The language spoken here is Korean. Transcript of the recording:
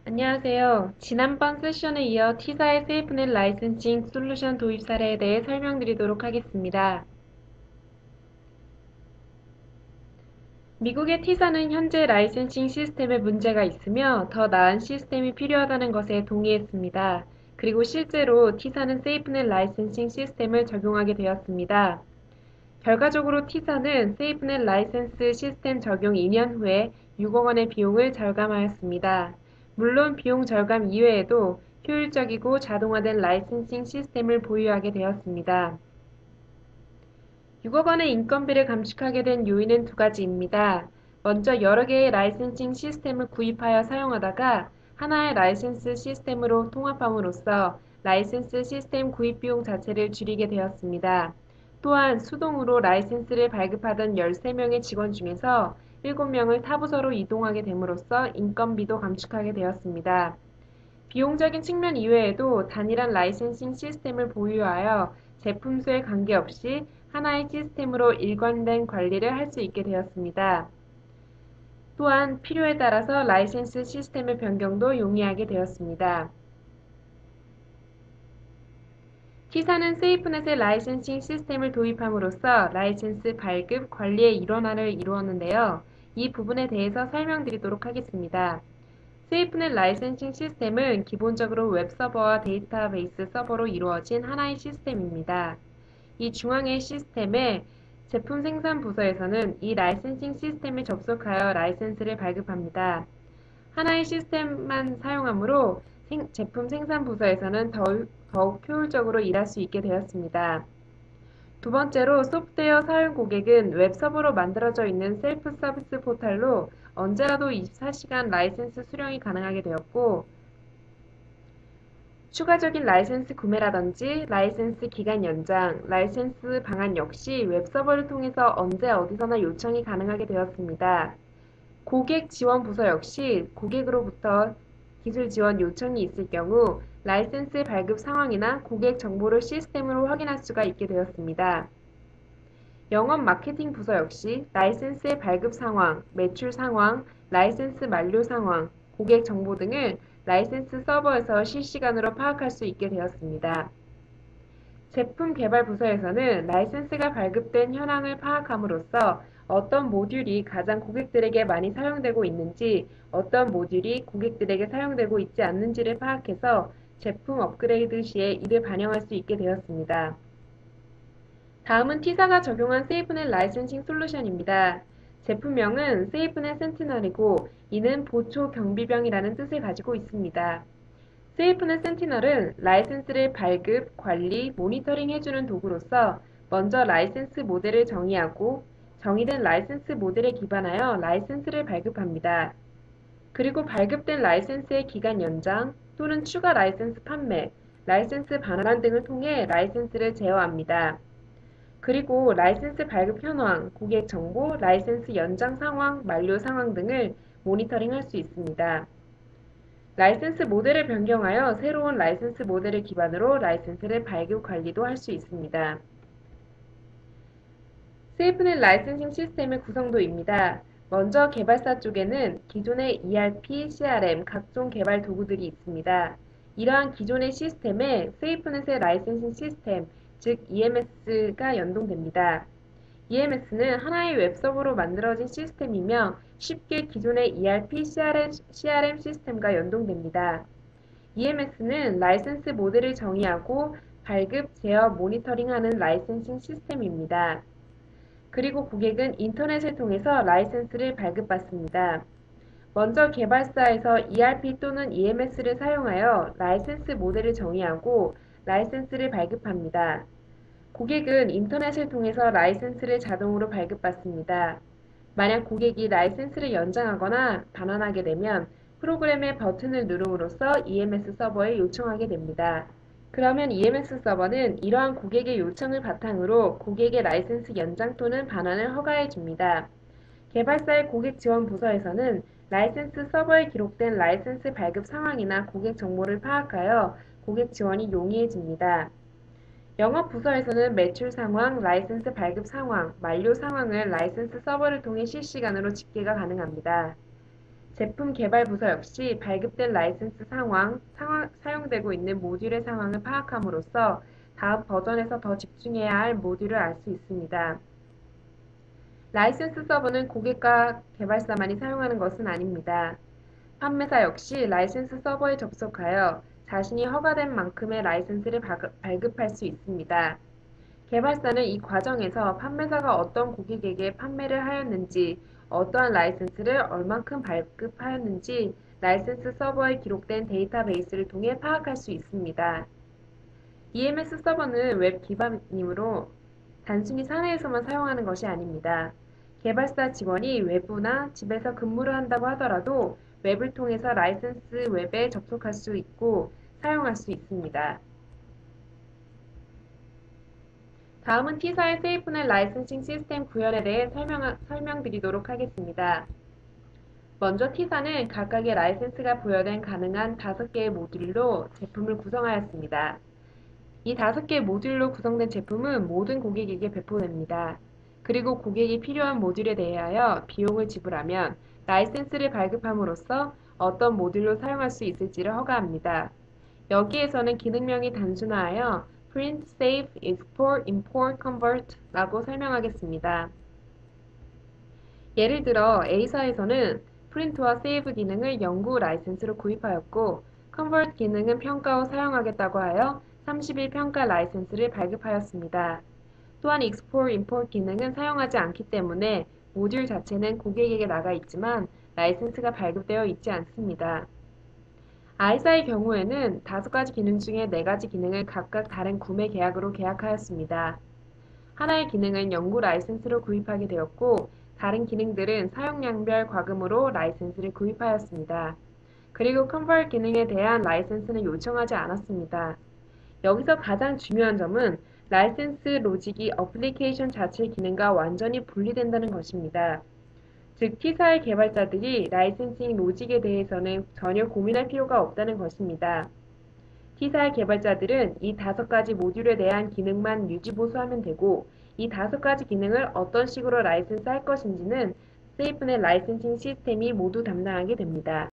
안녕하세요. 지난번 세션에 이어 T사의 세이프넷 라이센싱 솔루션 도입 사례에 대해 설명드리도록 하겠습니다. 미국의 T사는 현재 라이센싱 시스템에 문제가 있으며 더 나은 시스템이 필요하다는 것에 동의했습니다. 그리고 실제로 T사는 세이프넷 라이센싱 시스템을 적용하게 되었습니다. 결과적으로 T사는 세이프넷 라이센스 시스템 적용 2년 후에 6억 원의 비용을 절감하였습니다. 물론 비용 절감 이외에도 효율적이고 자동화된 라이센싱 시스템을 보유하게 되었습니다. 6억 원의 인건비를 감축하게 된 요인은 두 가지입니다. 먼저 여러 개의 라이센싱 시스템을 구입하여 사용하다가 하나의 라이센스 시스템으로 통합함으로써 라이센스 시스템 구입 비용 자체를 줄이게 되었습니다. 또한 수동으로 라이센스를 발급하던 13명의 직원 중에서 7명을 타 부서로 이동하게 됨으로써 인건비도 감축하게 되었습니다. 비용적인 측면 이외에도 단일한 라이센싱 시스템을 보유하여 제품 수에 관계없이 하나의 시스템으로 일관된 관리를 할 수 있게 되었습니다. 또한 필요에 따라서 라이센스 시스템의 변경도 용이하게 되었습니다. T사는 세이프넷의 라이센싱 시스템을 도입함으로써 라이센스 발급 관리의 일원화를 이루었는데요. 이 부분에 대해서 설명드리도록 하겠습니다. 세이프넷 라이센싱 시스템은 기본적으로 웹서버와 데이터베이스 서버로 이루어진 하나의 시스템입니다. 이 중앙의 시스템의 제품 생산 부서에서는 이 라이센싱 시스템에 접속하여 라이센스를 발급합니다. 하나의 시스템만 사용하므로 제품 생산 부서에서는 더욱 효율적으로 일할 수 있게 되었습니다. 두 번째로 소프트웨어 사용 고객은 웹서버로 만들어져 있는 셀프 서비스 포털로 언제라도 24시간 라이센스 수령이 가능하게 되었고, 추가적인 라이센스 구매라든지 라이센스 기간 연장, 라이센스 방안 역시 웹서버를 통해서 언제 어디서나 요청이 가능하게 되었습니다. 고객 지원 부서 역시 고객으로부터 기술 지원 요청이 있을 경우 라이센스 발급 상황이나 고객 정보를 시스템으로 확인할 수가 있게 되었습니다. 영업 마케팅 부서 역시 라이센스의 발급 상황, 매출 상황, 라이센스 만료 상황, 고객 정보 등을 라이센스 서버에서 실시간으로 파악할 수 있게 되었습니다. 제품 개발 부서에서는 라이센스가 발급된 현황을 파악함으로써 어떤 모듈이 가장 고객들에게 많이 사용되고 있는지, 어떤 모듈이 고객들에게 사용되고 있지 않는지를 파악해서 제품 업그레이드 시에 이를 반영할 수 있게 되었습니다. 다음은 T사가 적용한 세이프넷 라이센싱 솔루션입니다. 제품명은 세이프넷 센티널이고 이는 보초 경비병이라는 뜻을 가지고 있습니다. 세이프넷 센티널은 라이센스를 발급, 관리, 모니터링 해주는 도구로서 먼저 라이센스 모델을 정의하고 정의된 라이센스 모델에 기반하여 라이센스를 발급합니다. 그리고 발급된 라이센스의 기간 연장 또는 추가 라이센스 판매, 라이센스 반환 등을 통해 라이센스를 제어합니다. 그리고 라이센스 발급 현황, 고객 정보, 라이센스 연장 상황, 만료 상황 등을 모니터링할 수 있습니다. 라이센스 모델을 변경하여 새로운 라이센스 모델을 기반으로 라이센스를 발급 관리도 할 수 있습니다. 세이프넷 라이센싱 시스템의 구성도입니다. 먼저 개발사 쪽에는 기존의 ERP, CRM, 각종 개발 도구들이 있습니다. 이러한 기존의 시스템에 세이프넷의 라이센싱 시스템, 즉 EMS가 연동됩니다. EMS는 하나의 웹서버로 만들어진 시스템이며 쉽게 기존의 ERP, CRM 시스템과 연동됩니다. EMS는 라이센스 모델을 정의하고 발급, 제어, 모니터링하는 라이센싱 시스템입니다. 그리고 고객은 인터넷을 통해서 라이센스를 발급받습니다. 먼저 개발사에서 ERP 또는 EMS를 사용하여 라이센스 모델을 정의하고 라이센스를 발급합니다. 고객은 인터넷을 통해서 라이센스를 자동으로 발급받습니다. 만약 고객이 라이센스를 연장하거나 반환하게 되면 프로그램의 버튼을 누름으로써 EMS 서버에 요청하게 됩니다. 그러면 EMS 서버는 이러한 고객의 요청을 바탕으로 고객의 라이센스 연장 또는 반환을 허가해 줍니다. 개발사의 고객 지원 부서에서는 라이센스 서버에 기록된 라이센스 발급 상황이나 고객 정보를 파악하여 고객 지원이 용이해집니다. 영업 부서에서는 매출 상황, 라이센스 발급 상황, 만료 상황을 라이센스 서버를 통해 실시간으로 집계가 가능합니다. 제품 개발 부서 역시 발급된 라이센스 사용되고 있는 모듈의 상황을 파악함으로써 다음 버전에서 더 집중해야 할 모듈을 알 수 있습니다. 라이센스 서버는 고객과 개발사만이 사용하는 것은 아닙니다. 판매사 역시 라이센스 서버에 접속하여 자신이 허가된 만큼의 라이센스를 발급할 수 있습니다. 개발사는 이 과정에서 판매사가 어떤 고객에게 판매를 하였는지, 어떠한 라이센스를 얼만큼 발급하였는지 라이센스 서버에 기록된 데이터베이스를 통해 파악할 수 있습니다. EMS 서버는 웹 기반이므로 단순히 사내에서만 사용하는 것이 아닙니다. 개발사 직원이 외부나 집에서 근무를 한다고 하더라도 웹을 통해서 라이센스 웹에 접속할 수 있고 사용할 수 있습니다. 다음은 T사의 세이프넷 라이센싱 시스템 구현에 대해 설명드리도록 하겠습니다. 먼저 T사는 각각의 라이센스가 부여된 가능한 5개의 모듈로 제품을 구성하였습니다. 이 5개의 모듈로 구성된 제품은 모든 고객에게 배포됩니다. 그리고 고객이 필요한 모듈에 대하여 비용을 지불하면 라이센스를 발급함으로써 어떤 모듈로 사용할 수 있을지를 허가합니다. 여기에서는 기능명이 단순화하여 Print, Save, Export, Import, Convert 라고 설명하겠습니다. 예를 들어 A사에서는 프린트와 세이브 기능을 연구 라이센스로 구입하였고 컨버트 기능은 평가 후 사용하겠다고 하여 30일 평가 라이센스를 발급하였습니다. 또한 Export, Import 기능은 사용하지 않기 때문에 모듈 자체는 고객에게 나가 있지만 라이센스가 발급되어 있지 않습니다. I사의 경우에는 5가지 기능 중에 4가지 기능을 각각 다른 구매 계약으로 계약하였습니다. 하나의 기능은 연구 라이센스로 구입하게 되었고 다른 기능들은 사용량별 과금으로 라이센스를 구입하였습니다. 그리고 컨버트 기능에 대한 라이센스는 요청하지 않았습니다. 여기서 가장 중요한 점은 라이센스 로직이 어플리케이션 자체 기능과 완전히 분리된다는 것입니다. 즉 T사의 개발자들이 라이센싱 로직에 대해서는 전혀 고민할 필요가 없다는 것입니다. T사의 개발자들은 이 5가지 모듈에 대한 기능만 유지보수하면 되고 이 5가지 기능을 어떤 식으로 라이센스 할 것인지는 세이프넷 라이센싱 시스템이 모두 담당하게 됩니다.